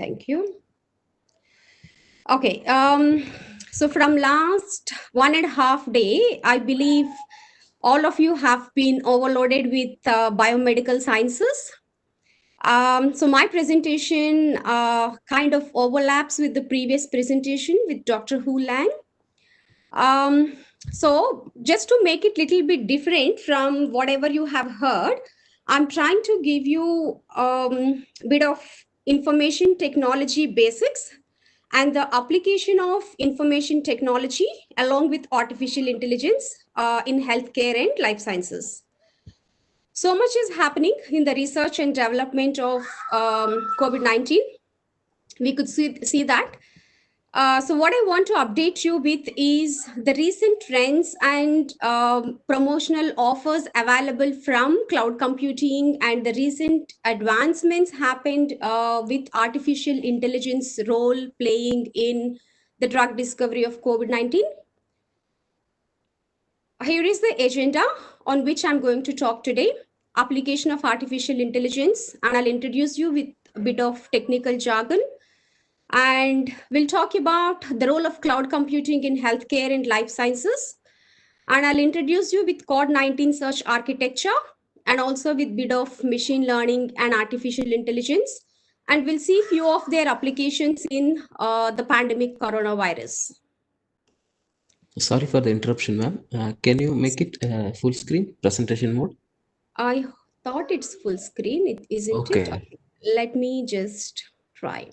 Thank you. Okay. So from last 1.5 day, I believe all of you have been overloaded with biomedical sciences. So my presentation kind of overlaps with the previous presentation with Dr. Hu Lang. So just to make it little bit different from whatever you have heard, I'm trying to give you bit of information technology basics and the application of information technology along with artificial intelligence in healthcare and life sciences. So much is happening in the research and development of COVID-19. We could see that. So what I want to update you with is the recent trends and promotional offers available from cloud computing and the recent advancements happened with artificial intelligence role playing in the drug discovery of COVID-19. Here is the agenda on which I'm going to talk today. Application of artificial intelligence, and I'll introduce you with a bit of technical jargon. And we'll talk about the role of cloud computing in healthcare and life sciences. And I'll introduce you with CORD-19 search architecture and also with bit of machine learning and artificial intelligence. And we'll see few of their applications in the pandemic coronavirus. Sorry for the interruption, ma'am. Can you make it full screen presentation mode? I thought it's full screen, isn't it? Okay. Let me just try.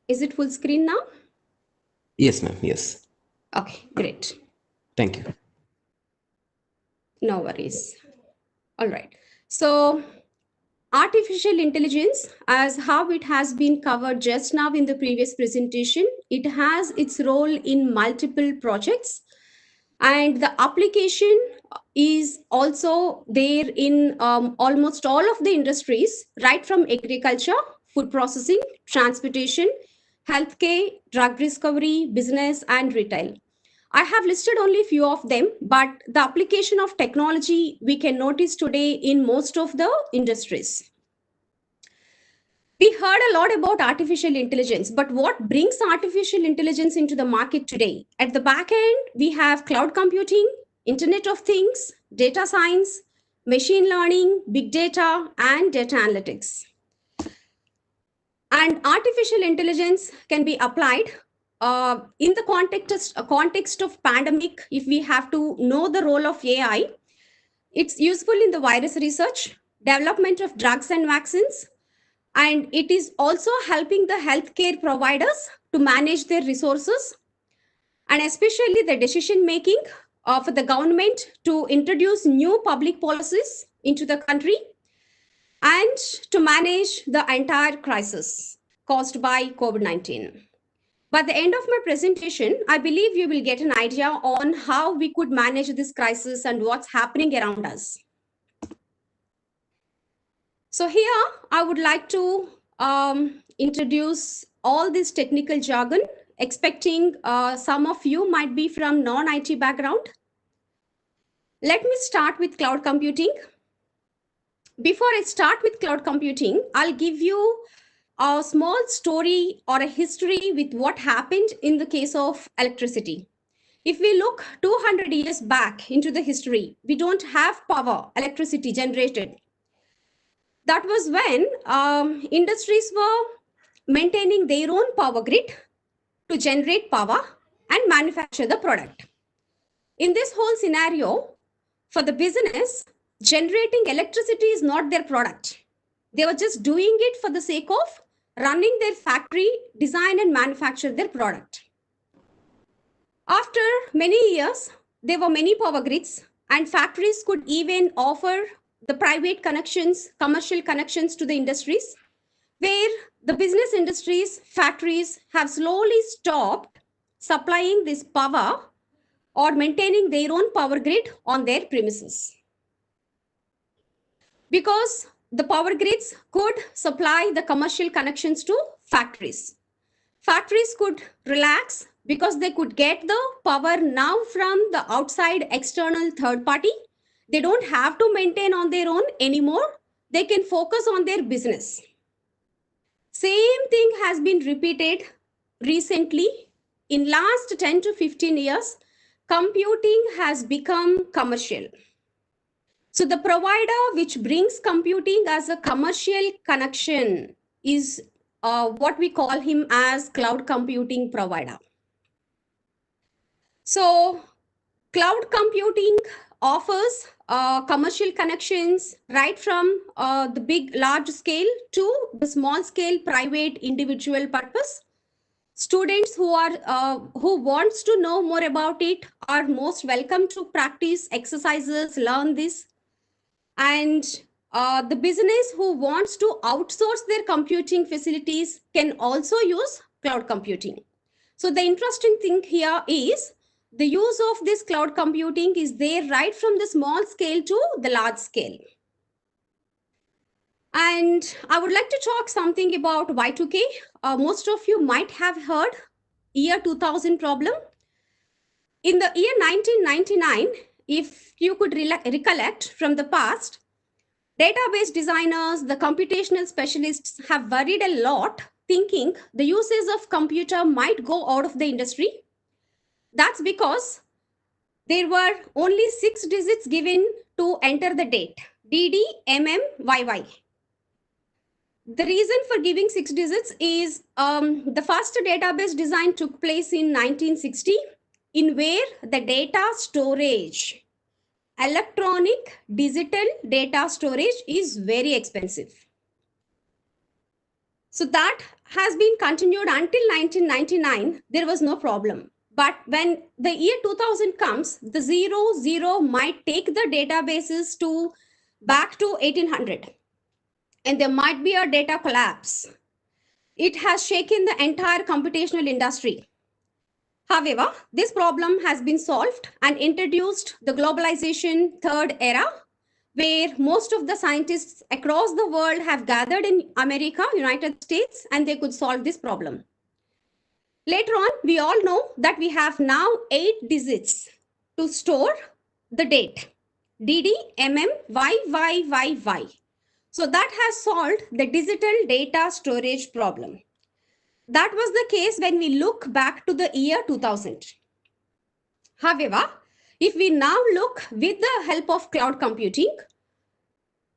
Is it full screen now? Yes, ma'am. Yes. Okay, great. Thank you. No worries. All right. So artificial intelligence, as how it has been covered just now in the previous presentation, it has its role in multiple projects. And the application is also there in almost all of the industries, right from agriculture, food processing, transportation, healthcare, drug discovery, business, and retail. I have listed only a few of them, but the application of technology we can notice today in most of the industries. We heard a lot about artificial intelligence, but what brings artificial intelligence into the market today? At the back end, we have cloud computing, Internet of Things, data science, machine learning, big data, and data analytics. And artificial intelligence can be applied in the context of pandemic. If we have to know the role of AI, it's useful in the virus research, development of drugs and vaccines, and it is also helping the healthcare providers to manage their resources and especially the decision making for the government to introduce new public policies into the country and to manage the entire crisis caused by COVID-19. By the end of my presentation, I believe you will get an idea on how we could manage this crisis and what's happening around us. So here, I would like to introduce all this technical jargon, expecting some of you might be from non-IT background. Let me start with cloud computing. Before I start with cloud computing, I'll give you a small story or a history with what happened in the case of electricity. If we look 200 years back into the history, we don't have power, electricity generated. That was when industries were maintaining their own power grid to generate power and manufacture the product. In this whole scenario, for the business, generating electricity is not their product. They were just doing it for the sake of running their factory, design and manufacture their product. After many years, there were many power grids and factories could even offer the private connections, commercial connections to the industries, where the business industries, factories have slowly stopped supplying this power or maintaining their own power grid on their premises. Because the power grids could supply the commercial connections to factories. Factories could relax because they could get the power now from the outside external third party. They don't have to maintain on their own anymore they can focus on their business. Same thing has been repeated recently. In last 10 to 15 years, computing has become commercial. So the provider which brings computing as a commercial connection is what we call him as cloud computing provider. So cloud computing offers commercial connections right from the big large scale to the small scale private individual purpose. Students who wants to know more about it are most welcome to practice exercises, learn this. And the business who wants to outsource their computing facilities can also use cloud computing. So the interesting thing here is the use of this cloud computing is there right from the small scale to the large scale. And I would like to talk something about Y2K. Most of you might have heard year 2000 problem. In the year 1999, if you could recollect from the past, database designers, the computational specialists have worried a lot, thinking the uses of computer might go out of the industry. That's because there were only 6 digits given to enter the date, DD, MM, YY. The reason for giving 6 digits is the first database design took place in 1960, in where the data storage, electronic digital data storage is very expensive. So that has been continued until 1999. There was no problem. But when the year 2000 comes, the 00 might take the databases to back to 1800. And there might be a data collapse. It has shaken the entire computational industry. However, this problem has been solved and introduced the globalization third era, where most of the scientists across the world have gathered in America, United States, and they could solve this problem. Later on, we all know that we have now 8 digits to store the date, DD, MM, YYYY. So that has solved the digital data storage problem. That was the case when we look back to the year 2000. However, if we now look with the help of cloud computing,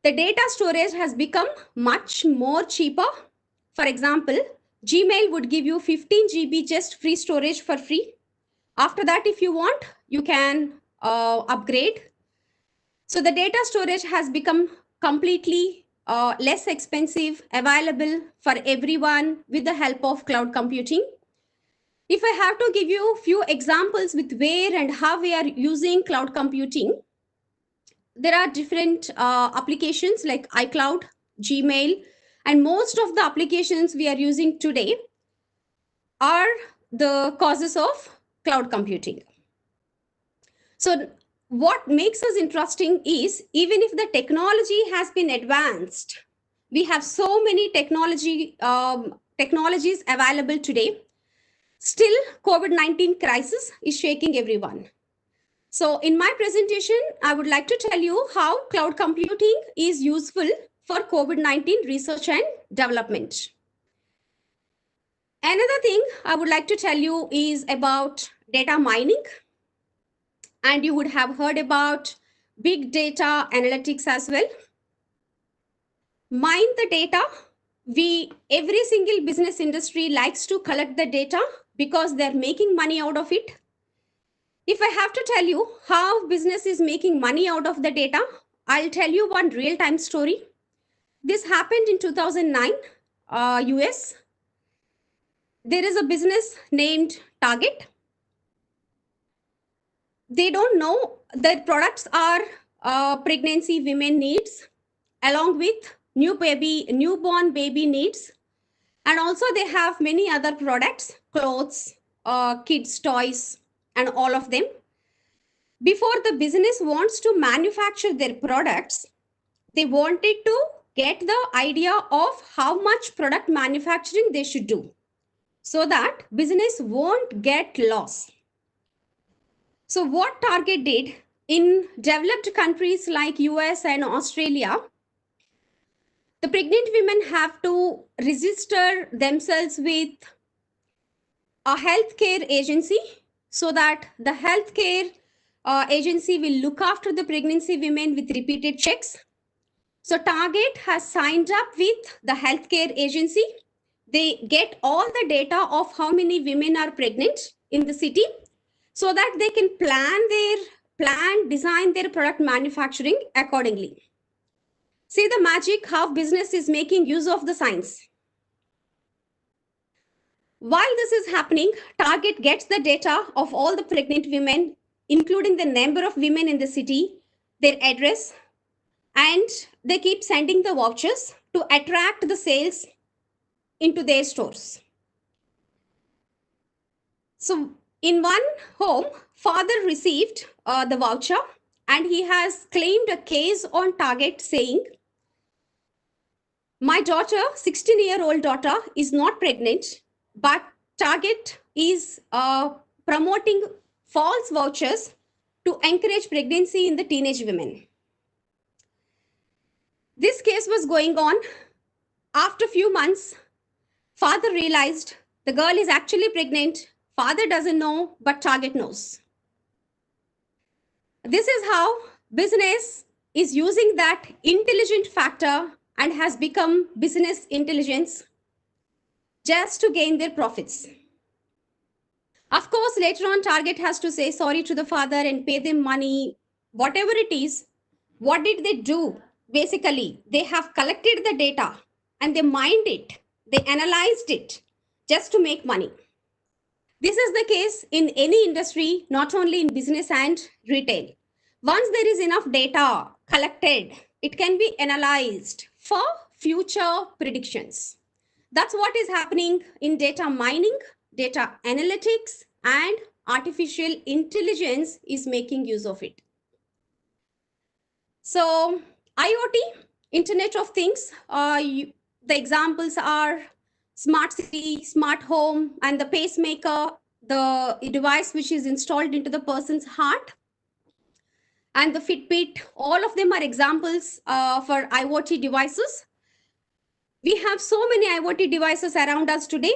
the data storage has become much more cheaper. For example, Gmail would give you 15 GB just free storage for free. After that, if you want, you can upgrade. So the data storage has become completely less expensive, available for everyone with the help of cloud computing. If I have to give you a few examples with where and how we are using cloud computing, there are different applications like iCloud, Gmail, and most of the applications we are using today are the causes of cloud computing. So what makes us interesting is even if the technology has been advanced, we have so many technologies available today, still COVID-19 crisis is shaking everyone. So in my presentation, I would like to tell you how cloud computing is useful for COVID-19 research and development. Another thing I would like to tell you is about data mining. And you would have heard about big data analytics as well. Mine the data. Every single business industry likes to collect the data because they're making money out of it. If I have to tell you how business is making money out of the data, I'll tell you one real-time story. This happened in 2009, US. There is a business named Target. They don't know that products are pregnancy women needs, along with newborn baby needs. And also they have many other products, clothes, kids' toys, and all of them. Before the business wants to manufacture their products, they wanted to get the idea of how much product manufacturing they should do so that business won't get loss. So what Target did in developed countries like US and Australia, The pregnant women have to register themselves with a healthcare agency so that the healthcare agency will look after the pregnancy women with repeated checks. So Target has signed up with the healthcare agency. They get all the data of how many women are pregnant in the city so that they can design their product manufacturing accordingly. See the magic, how business is making use of the science. While this is happening, Target gets the data of all the pregnant women, including the number of women in the city, their address, and they keep sending the vouchers to attract the sales into their stores. So in one home, father received the voucher and he has claimed a case on Target saying, my daughter, 16-year-old daughter, is not pregnant, but Target is promoting false vouchers to encourage pregnancy in the teenage women. This case was going on. After a few months, father realized the girl is actually pregnant. Father doesn't know, but Target knows. This is how business is using that intelligent factor and has become business intelligence just to gain their profits. Of course, later on, Target has to say sorry to the father and pay them money, whatever it is. What did they do? Basically, they have collected the data and they mined it, they analyzed it just to make money. This is the case in any industry, not only in business and retail. Once there is enough data collected, it can be analyzed for future predictions. That's what is happening in data mining, data analytics, and artificial intelligence is making use of it. So IoT, Internet of Things, the examples are smart city, smart home, and the pacemaker, the device which is installed into the person's heart, and the Fitbit. All of them are examples for IoT devices. We have so many IoT devices around us today.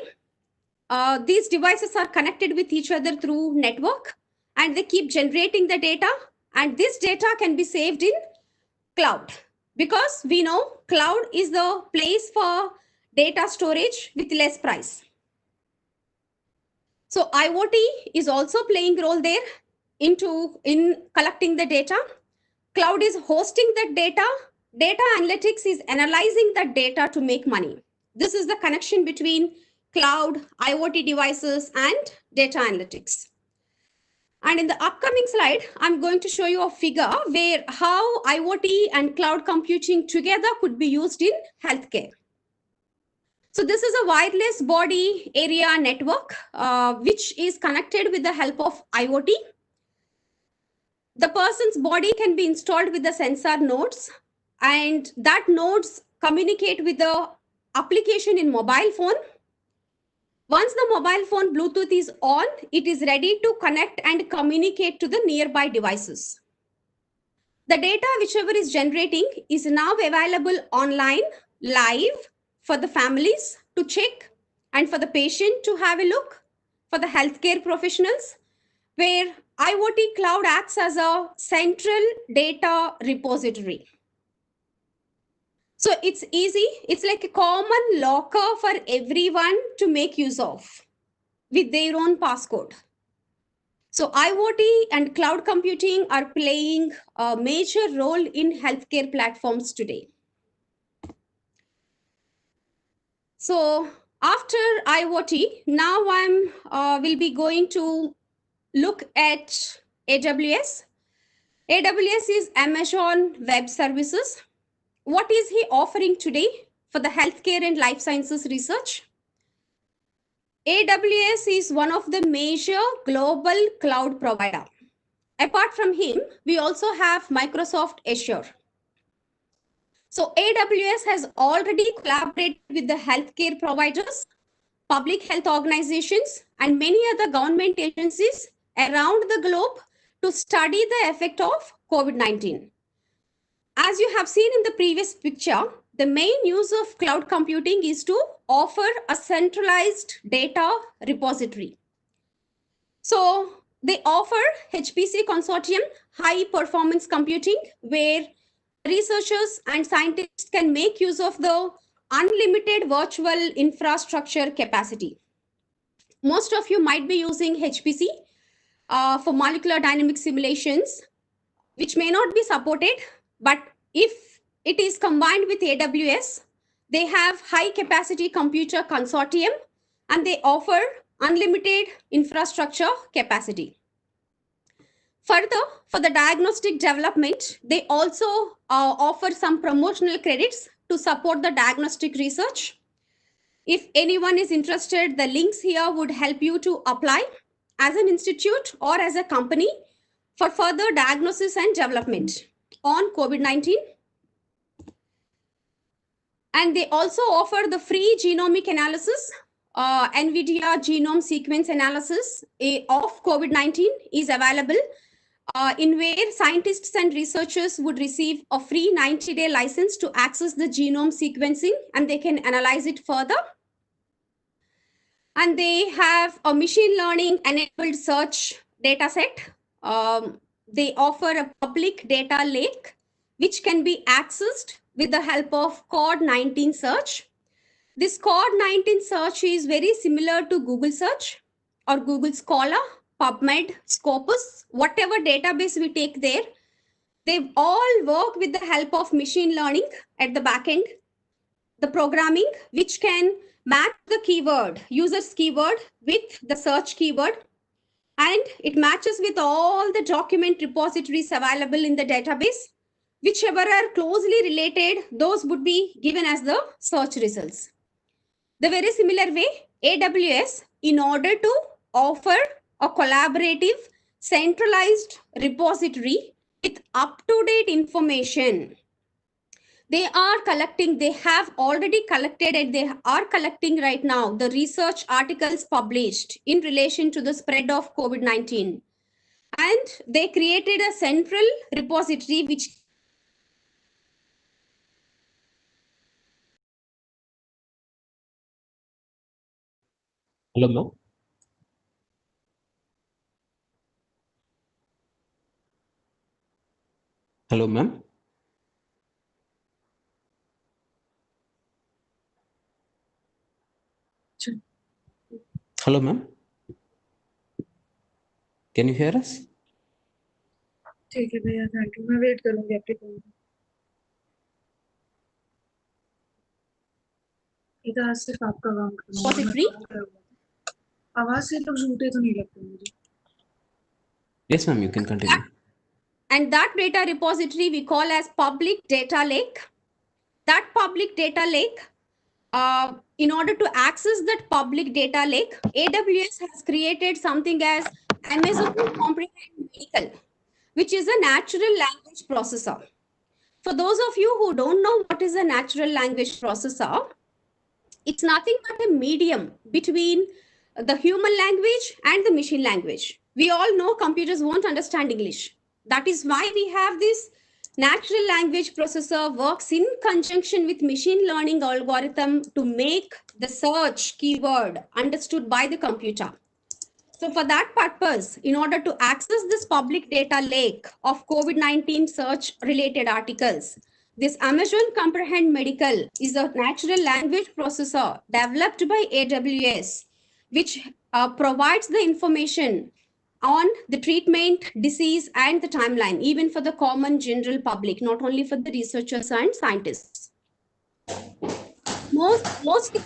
These devices are connected with each other through network, and they keep generating the data, and this data can be saved in cloud, because we know cloud is the place for data storage with less price. So IoT is also playing role there in collecting the data. Cloud is hosting that data. Data analytics is analyzing that data to make money. This is the connection between cloud, IoT devices, and data analytics. And in the upcoming slide, I'm going to show you a figure where how IoT and cloud computing together could be used in healthcare. So this is a wireless body area network, which is connected with the help of IoT. The person's body can be installed with the sensor nodes, and that nodes communicate with the application in mobile phone. Once the mobile phone Bluetooth is on, it is ready to connect and communicate to the nearby devices. The data whichever is generating is now available online, live, for the families to check and for the patient to have a look, for the healthcare professionals, where IoT cloud acts as a central data repository. So it's easy. It's like a common locker for everyone to make use of with their own passcode. So IoT and cloud computing are playing a major role in healthcare platforms today. So after IoT, now will be going to look at AWS. AWS is Amazon Web Services. What is he offering today for the healthcare and life sciences research? AWS is one of the major global cloud provider. Apart from him, we also have Microsoft Azure. So AWS has already collaborated with the healthcare providers, public health organizations, and many other government agencies around the globe to study the effect of COVID-19. As you have seen in the previous picture, the main use of cloud computing is to offer a centralized data repository. So they offer HPC consortium high performance computing, where researchers and scientists can make use of the unlimited virtual infrastructure capacity. Most of you might be using HPC for molecular dynamic simulations, which may not be supported, but if it is combined with AWS, they have high capacity computer consortium and they offer unlimited infrastructure capacity. Further, for the diagnostic development, they also offer some promotional credits to support the diagnostic research. If anyone is interested, the links here would help you to apply as an institute or as a company for further diagnosis and development on COVID-19. And they also offer the free genomic analysis. NVIDIA genome sequence analysis of COVID-19 is available, in where scientists and researchers would receive a free 90-day license to access the genome sequencing, and they can analyze it further. And they have a machine learning enabled search data set. They offer a public data lake, which can be accessed with the help of CORD-19 search. This CORD-19 search is very similar to Google search or Google Scholar, PubMed, Scopus, whatever database we take there. They all work with the help of machine learning at the back end, the programming, which can match the keyword, user's keyword with the search keyword. And it matches with all the document repositories available in the database. Whichever are closely related, those would be given as the search results. The very similar way, AWS, in order to offer a collaborative, centralized repository with up-to-date information, they have already collected, and they are collecting right now the research articles published in relation to the spread of COVID-19. And they created a central repository which Hello, ma'am. Hello, ma'am. Hello, ma'am. Can you hear us? ठीक है भैया, thank you. मैं wait करूंगी आपके call. इधर सिर्फ आपका काम करना है। आवाज से लोग झूठे तो नहीं लगते मुझे। Yes, ma'am, you can continue. And that data repository we call as public data lake. That public data lake, in order to access that public data lake, AWS has created something as Amazon Comprehend Medical, which is a natural language processor. For those of you who don't know what is a natural language processor, it's nothing but a medium between the human language and the machine language. We all know computers won't understand English. That is why we have this natural language processor works in conjunction with machine learning algorithm to make the search keyword understood by the computer. So for that purpose, in order to access this public data lake of COVID-19 search related articles, this Amazon Comprehend Medical is a natural language processor developed by AWS, which provides the information on the treatment, disease, and the timeline, even for the common general public, not only for the researchers and scientists. Mostly,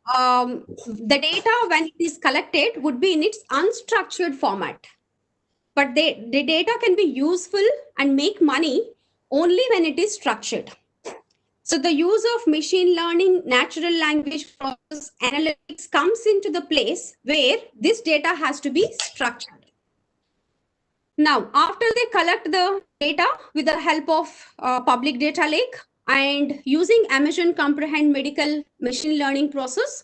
the data, when it is collected, would be in its unstructured format. But the data can be useful and make money only when it is structured. So the use of machine learning, natural language process analytics comes into the place where this data has to be structured. Now, after they collect the data with the help of public data lake and using Amazon Comprehend Medical machine learning process,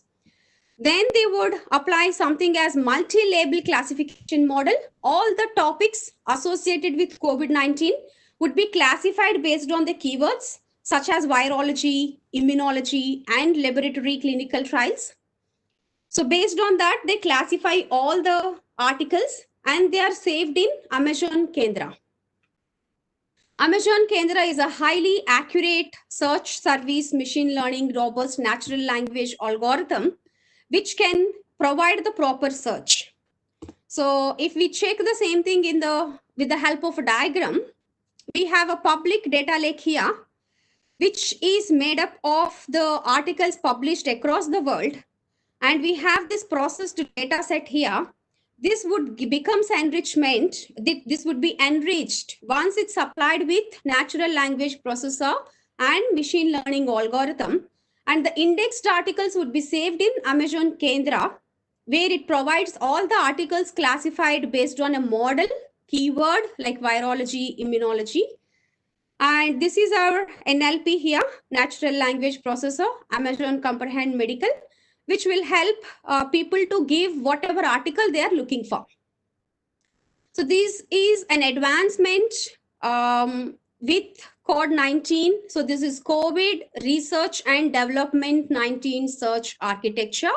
then they would apply something as multi-label classification model. All the topics associated with COVID-19 would be classified based on the keywords, such as virology, immunology, and laboratory clinical trials. So based on that, they classify all the articles and they are saved in Amazon Kendra. Amazon Kendra is a highly accurate search service machine learning robust natural language algorithm which can provide the proper search. So if we check the same thing with the help of a diagram, we have a public data lake here, which is made up of the articles published across the world. And we have this processed data set here. This would becomes enrichment. This would be enriched once it's supplied with natural language processor and machine learning algorithm. And the indexed articles would be saved in Amazon Kendra, where it provides all the articles classified based on a model, keyword like virology, immunology. And this is our NLP here, natural language processor, Amazon Comprehend Medical, which will help people to give whatever article they are looking for. So this is an advancement with Code 19. So this is COVID Research and Development 19 Search Architecture,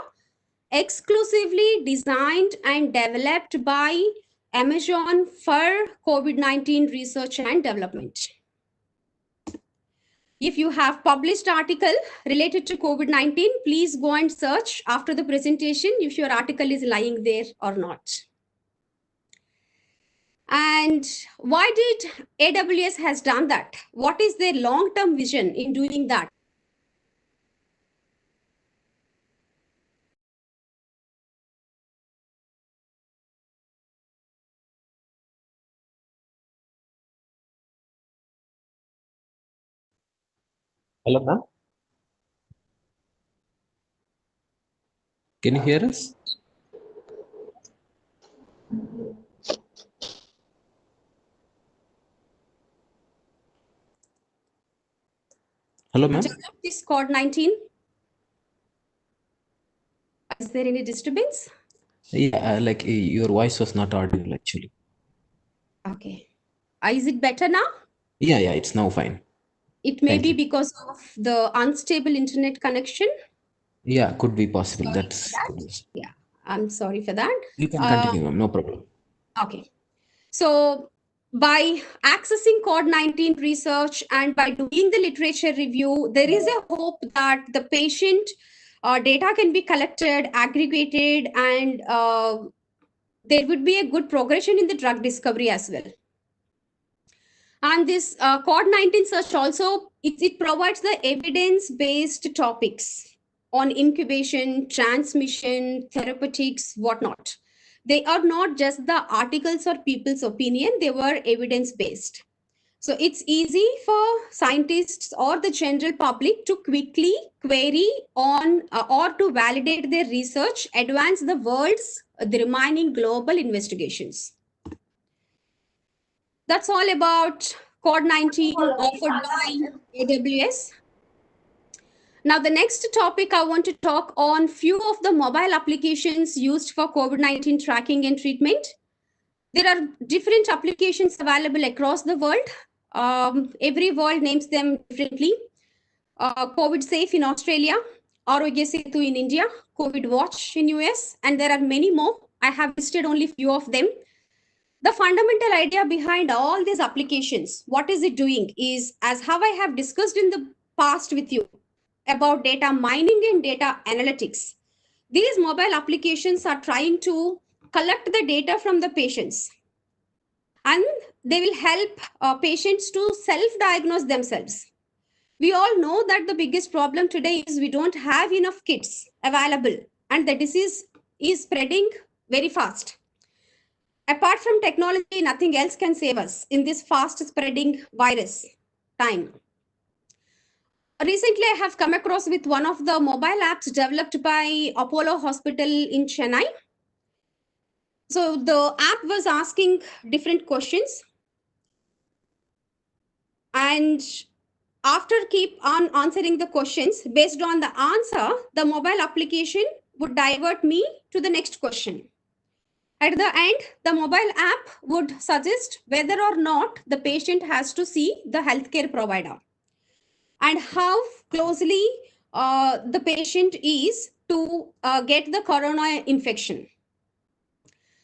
exclusively designed and developed by Amazon for COVID-19 research and development. If you have published article related to COVID-19, please go and search after the presentation if your article is lying there or not. And why did AWS has done that? What is their long-term vision in doing that? Hello, ma'am. Can you hear us? Hello, ma'am. This Code 19. Is there any disturbance? Yeah, your voice was not audible actually. Okay. Is it better now? Yeah, it's now fine. It may Thank be you. because of the unstable internet connection. Yeah, could be possible. Sorry That's for that. Yeah, I'm sorry for that. you can continue, ma'am. No problem. Okay. So by accessing Code 19 research and by doing the literature review, there is a hope that the patient data can be collected, aggregated, and there would be a good progression in the drug discovery as well. And this Code 19 search also, it provides the evidence-based topics on incubation, transmission, therapeutics, whatnot. They are not just the articles or people's opinion, they were evidence-based. So it's easy for scientists or the general public to quickly query on or to validate their research, advance the world's the remaining global investigations. That's all about Code 19 offered by AWS. Now, the next topic I want to talk on few of the mobile applications used for COVID-19 tracking and treatment. There are different applications available across the world. Every world names them differently. COVID Safe in Australia, Arogya Setu in India, COVID Watch in US, and there are many more. I have listed only few of them. The fundamental idea behind all these applications, what is it doing is, as how I have discussed in the past with you about data mining and data analytics. These mobile applications are trying to collect the data from the patients and they will help patients to self-diagnose themselves. We all know that the biggest problem today is we don't have enough kits available and the disease is spreading very fast. Apart from technology, nothing else can save us in this fast spreading virus time. Recently, I have come across with one of the mobile apps developed by Apollo Hospital in Chennai. So the app was asking different questions. And after keep on answering the questions, based on the answer, the mobile application would divert me to the next question. At the end, the mobile app would suggest whether or not the patient has to see the healthcare provider. and how closely the patient is to get the corona infection.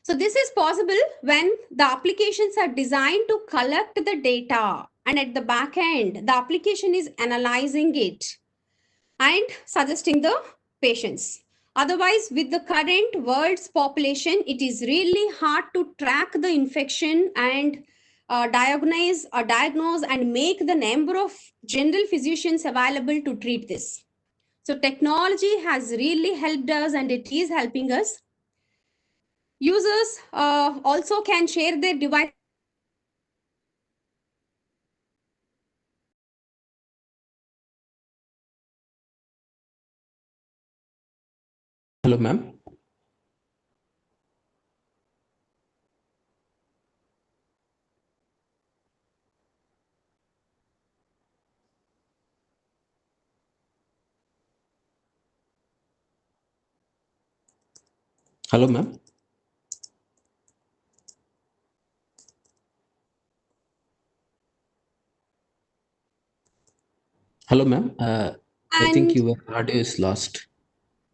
So this is possible when the applications are designed to collect the data, and at the back end, the application is analyzing it and suggesting the patients. Otherwise, with the current world's population, it is really hard to track the infection and diagnose and make the number of general physicians available to treat this. So technology has really helped us, and it is helping us. Users also can share their device. Hello, ma'am. Hello, ma'am. Hello, ma'am. I think And your audio is lost.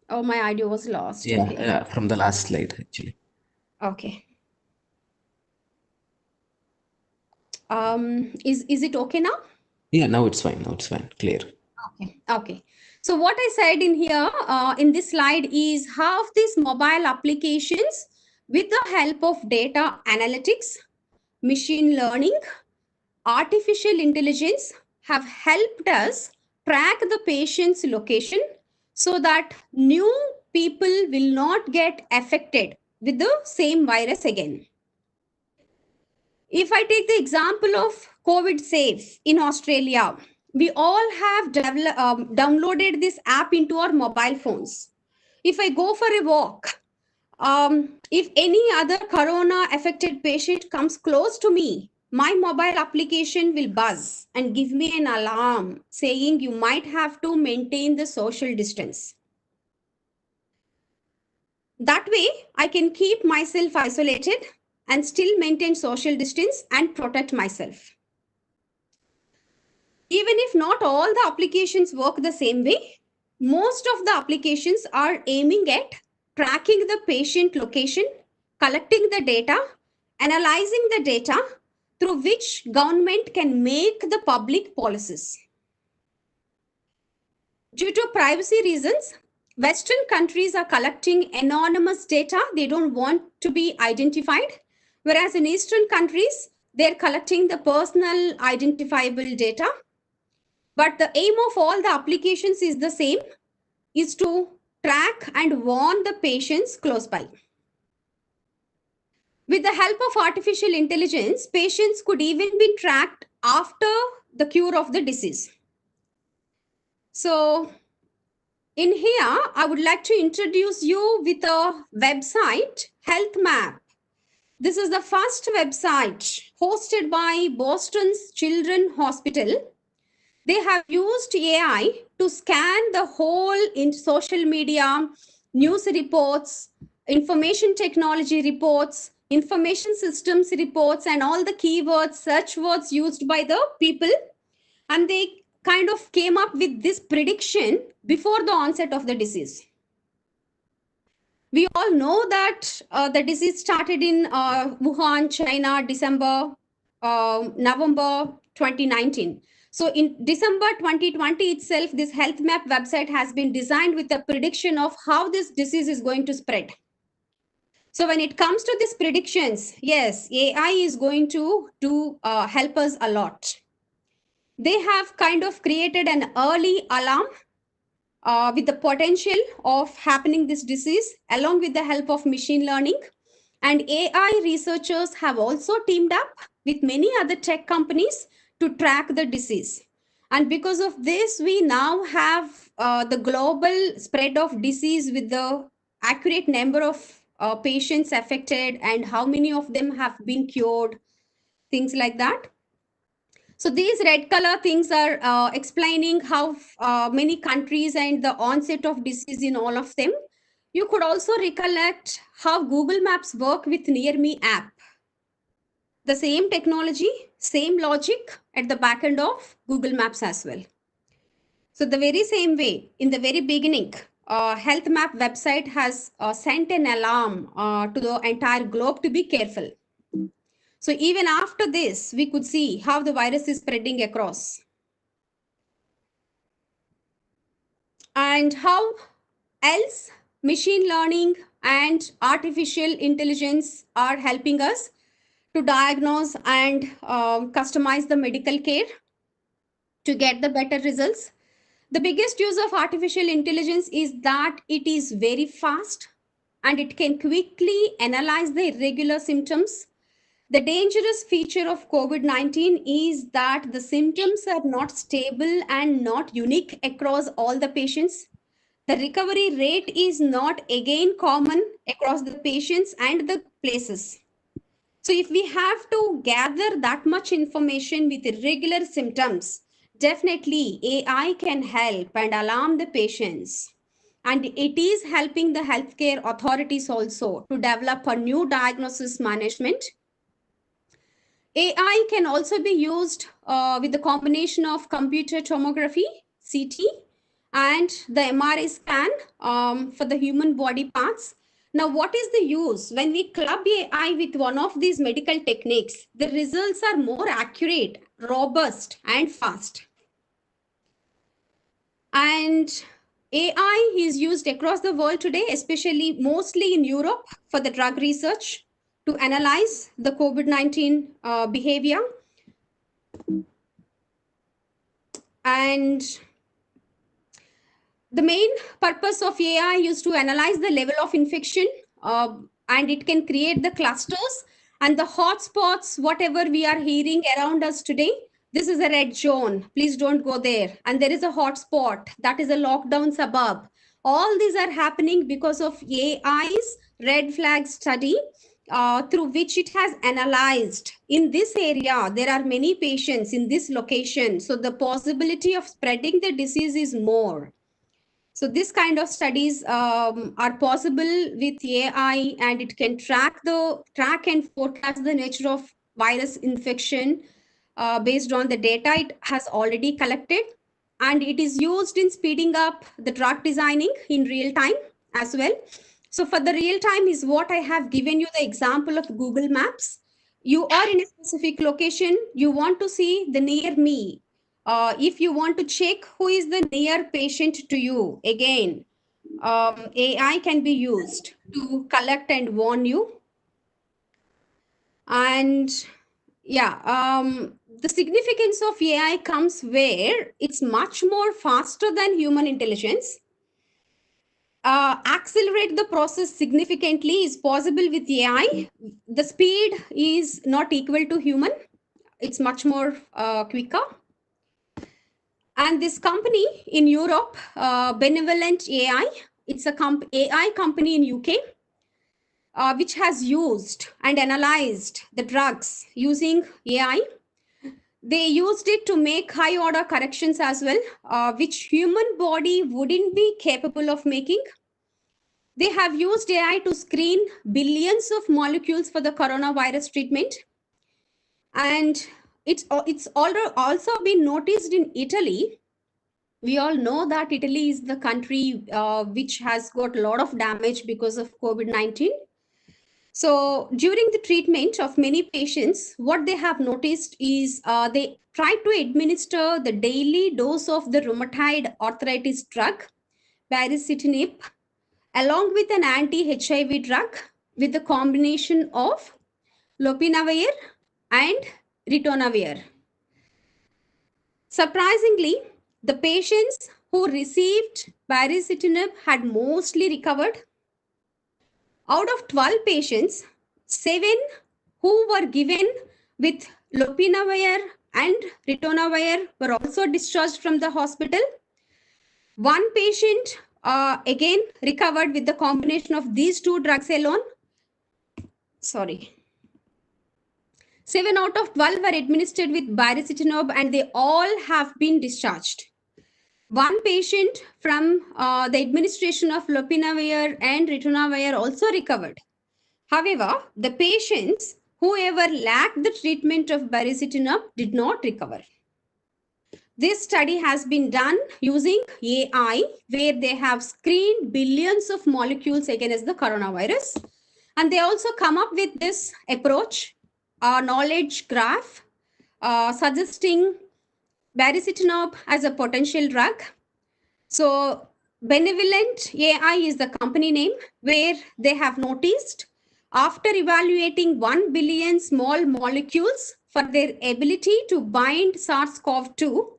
oh, my audio was lost. Yeah, Okay. from the last slide, actually. Okay. Is it okay now? Yeah, now it's fine. Now it's fine. Clear. Okay. Okay. So what I said in here, in this slide, is how these mobile applications, with the help of data analytics, machine learning, artificial intelligence, have helped us track the patient's location so that new people will not get affected with the same virus again. If I take the example of COVID Safe in Australia, we all have downloaded this app into our mobile phones. If I go for a walk, if any other corona affected patient comes close to me, my mobile application will buzz and give me an alarm saying you might have to maintain the social distance. That way, I can keep myself isolated and still maintain social distance and protect myself. Even if not all the applications work the same way, most of the applications are aiming at tracking the patient location, collecting the data, analyzing the data through which government can make the public policies. Due to privacy reasons, Western countries are collecting anonymous data. They don't want to be identified. Whereas in Eastern countries, they're collecting the personal identifiable data. But the aim of all the applications is the same, is to track and warn the patients close by. With the help of artificial intelligence, patients could even be tracked after the cure of the disease. So in here, I would like to introduce you with a website, Health Map. This is the first website hosted by Boston's Children's Hospital. They have used AI to scan the whole in social media, news reports, information technology reports, information systems reports, and all the keywords, search words used by the people. And they kind of came up with this prediction before the onset of the disease. We all know that the disease started in Wuhan, China, November 2019. So in December 2020 itself, this health map website has been designed with a prediction of how this disease is going to spread. So when it comes to these predictions, yes, AI is going to help us a lot. They have kind of created an early alarm with the potential of happening this disease, along with the help of machine learning. And AI researchers have also teamed up with many other tech companies to track the disease. And because of this, we now have the global spread of disease with the accurate number of patients affected and how many of them have been cured, things like that. So these red color things are explaining how many countries and the onset of disease in all of them. You could also recollect how Google Maps work with Near Me app. The same technology, same logic at the back end of Google Maps as well. So the very same way, in the very beginning, Health Map website has sent an alarm to the entire globe to be careful. So even after this, we could see how the virus is spreading across. And how else machine learning and artificial intelligence are helping us to diagnose and customize the medical care to get the better results. The biggest use of artificial intelligence is that it is very fast and it can quickly analyze the irregular symptoms. The dangerous feature of COVID-19 is that the symptoms are not stable and not unique across all the patients. The recovery rate is not again common across the patients and the places. So if we have to gather that much information with irregular symptoms, definitely AI can help and alarm the patients. And it is helping the healthcare authorities also to develop a new diagnosis management. AI can also be used with the combination of computer tomography, CT, and the MRI scan for the human body parts. Now, what is the use? When we club AI with one of these medical techniques, the results are more accurate, robust, and fast. And AI is used across the world today, especially mostly in Europe for the drug research to analyze the COVID-19 behavior. And the main purpose of AI is to analyze the level of infection, and it can create the clusters and the hotspots, whatever we are hearing around us today. This is a red zone. Please don't go there. And there is a hotspot. That is a lockdown suburb. All these are happening because of AI's red flag study, through which it has analyzed in this area, there are many patients in this location. So the possibility of spreading the disease is more. So this kind of studies are possible with AI, and it can track and forecast the nature of virus infection based on the data it has already collected. And it is used in speeding up the drug designing in real time as well. So for the real time is what I have given you the example of Google Maps. You are in a specific location, you want to see the near me. If you want to check who is the near patient to you, again, AI can be used to collect and warn you. And yeah, the significance of AI comes where it's much more faster than human intelligence. Accelerate the process significantly is possible with AI. The speed is not equal to human. It's much more quicker. And this company in Europe, Benevolent AI, it's a AI company in UK, which has used and analyzed the drugs using AI. They used it to make high order corrections as well, which human body wouldn't be capable of making. They have used AI to screen billions of molecules for the coronavirus treatment. And it's also been noticed in Italy. We all know that Italy is the country which has got a lot of damage because of COVID-19. So during the treatment of many patients, what they have noticed is they try to administer the daily dose of the rheumatoid arthritis drug, baricitinib, along with an anti-HIV drug with the combination of lopinavir and ritonavir. Surprisingly, the patients who received baricitinib had mostly recovered. Out of 12 patients, 7 who were given with lopinavir and ritonavir were also discharged from the hospital. One patient again recovered with the combination of these two drugs alone. 7 out of 12 were administered with baricitinib, and they all have been discharged. One patient from the administration of lopinavir and ritonavir also recovered. However, the patients whoever lacked the treatment of baricitinib did not recover. This study has been done using AI, where they have screened billions of molecules against the coronavirus. And they also come up with this approach, a knowledge graph, suggesting baricitinib as a potential drug. So Benevolent AI is the company name, where they have noticed after evaluating 1 billion small molecules for their ability to bind SARS-CoV-2,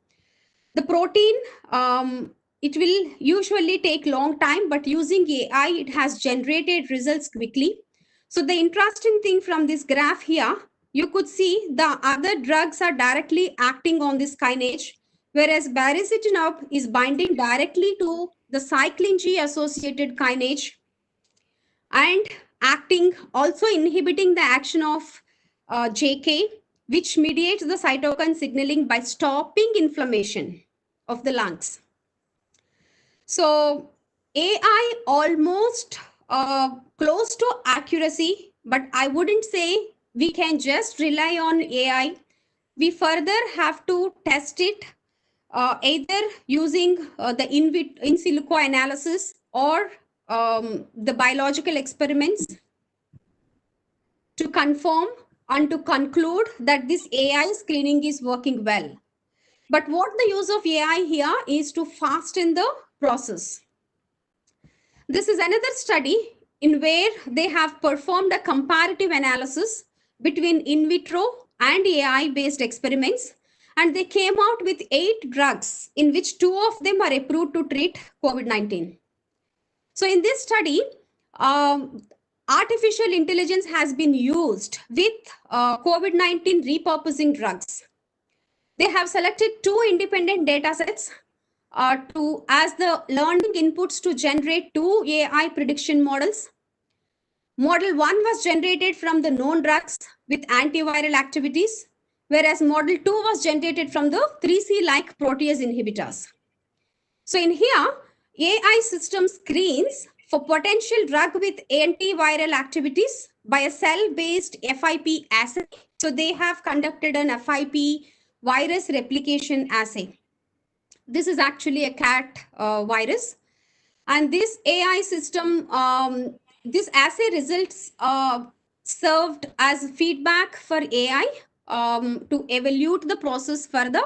the protein, it will usually take long time, but using AI, it has generated results quickly. So the interesting thing from this graph here, you could see the other drugs are directly acting on this kinase, whereas baricitinib is binding directly to the cyclin G associated kinase and acting, also inhibiting the action of JK, which mediates the cytokine signaling by stopping inflammation of the lungs. So AI almost close to accuracy, but I wouldn't say we can just rely on AI. We further have to test it either using the in silico analysis or the biological experiments to confirm and to conclude that this AI screening is working well. But what the use of AI here is to fasten the process. This is another study in where they have performed a comparative analysis between in vitro and AI-based experiments, and they came out with 8 drugs in which 2 of them are approved to treat COVID-19. So in this study, artificial intelligence has been used with COVID-19 repurposing drugs. They have selected 2 independent data sets as the learning inputs to generate 2 AI prediction models. Model 1 was generated from the known drugs with antiviral activities, whereas model 2 was generated from the 3C-like protease inhibitors. So in here, AI system screens for potential drug with antiviral activities by a cell-based FIP assay. So they have conducted an FIP virus replication assay. This is actually a cat virus. And this AI system, this assay results served as feedback for AI to evaluate the process further.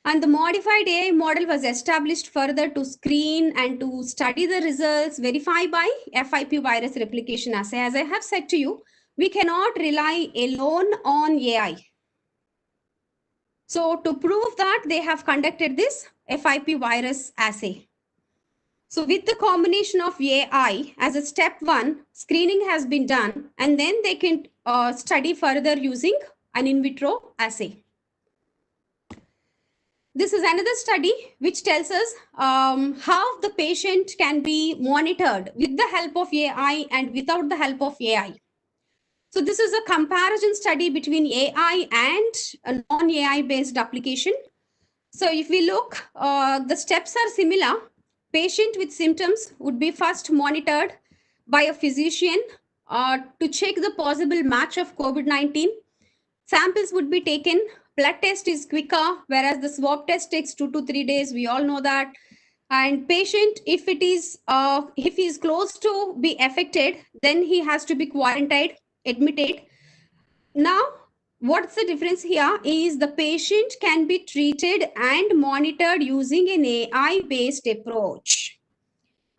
And the modified AI model was established further to screen and to study the results, verify by FIP virus replication assay. As I have said to you, we cannot rely alone on AI. So to prove that, they have conducted this FIP virus assay. So with the combination of AI as a step 1, screening has been done, and then they can study further using an in vitro assay. This is another study which tells us how the patient can be monitored with the help of AI and without the help of AI. So this is a comparison study between AI and a non-AI based application. So if we look, the steps are similar. Patient with symptoms would be first monitored by a physician to check the possible match of COVID-19. Samples would be taken. Blood test is quicker, whereas the swab test takes 2 to 3 days. We all know that. And patient, if he is close to be affected, then he has to be quarantined, admitted. Now, what's the difference here is the patient can be treated and monitored using an AI-based approach.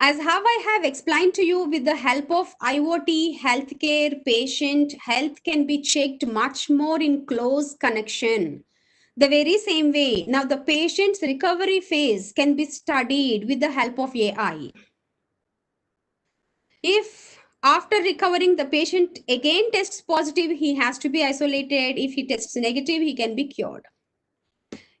As how I have explained to you, with the help of IoT, healthcare, patient health can be checked much more in close connection. The very same way, now the patient's recovery phase can be studied with the help of AI. If after recovering the patient again tests positive, he has to be isolated. If he tests negative, he can be cured.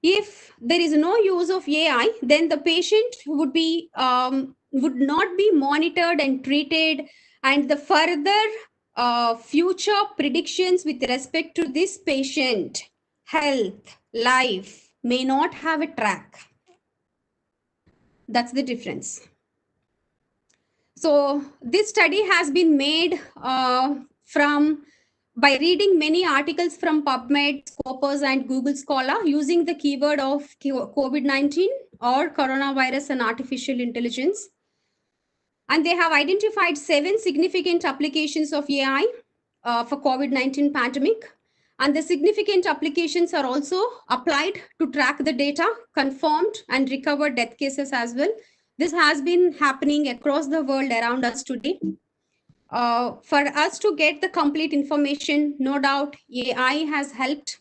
If there is no use of AI, then the patient would not be monitored and treated, and the further future predictions with respect to this patient health, life may not have a track. That's the difference. So this study has been made from by reading many articles from PubMed, Scopus, and Google Scholar using the keyword of COVID-19 or coronavirus and artificial intelligence. And they have identified 7 significant applications of AI for COVID-19 pandemic. And the significant applications are also applied to track the data, confirmed and recovered death cases as well. This has been happening across the world around us today. For us to get the complete information, no doubt AI has helped.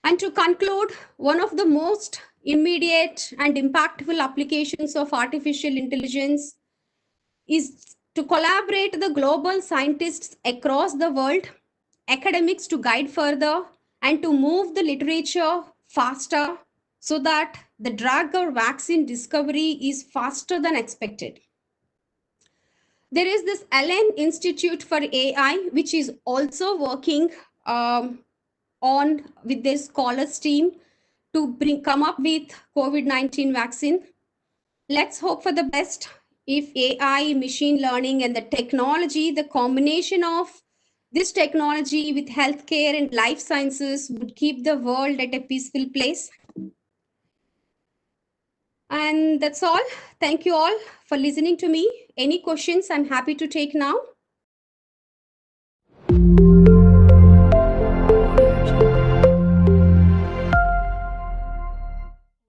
And to conclude, one of the most immediate and impactful applications of artificial intelligence is to collaborate the global scientists across the world, academics to guide further, and to move the literature faster so that the drug or vaccine discovery is faster than expected. There is this Allen Institute for AI, which is also working on with their scholars team to come up with COVID-19 vaccine. Let's hope for the best. If AI, machine learning, and the technology, the combination of this technology with healthcare and life sciences would keep the world at a peaceful place. And that's all. Thank you all for listening to me. Any questions I'm happy to take now.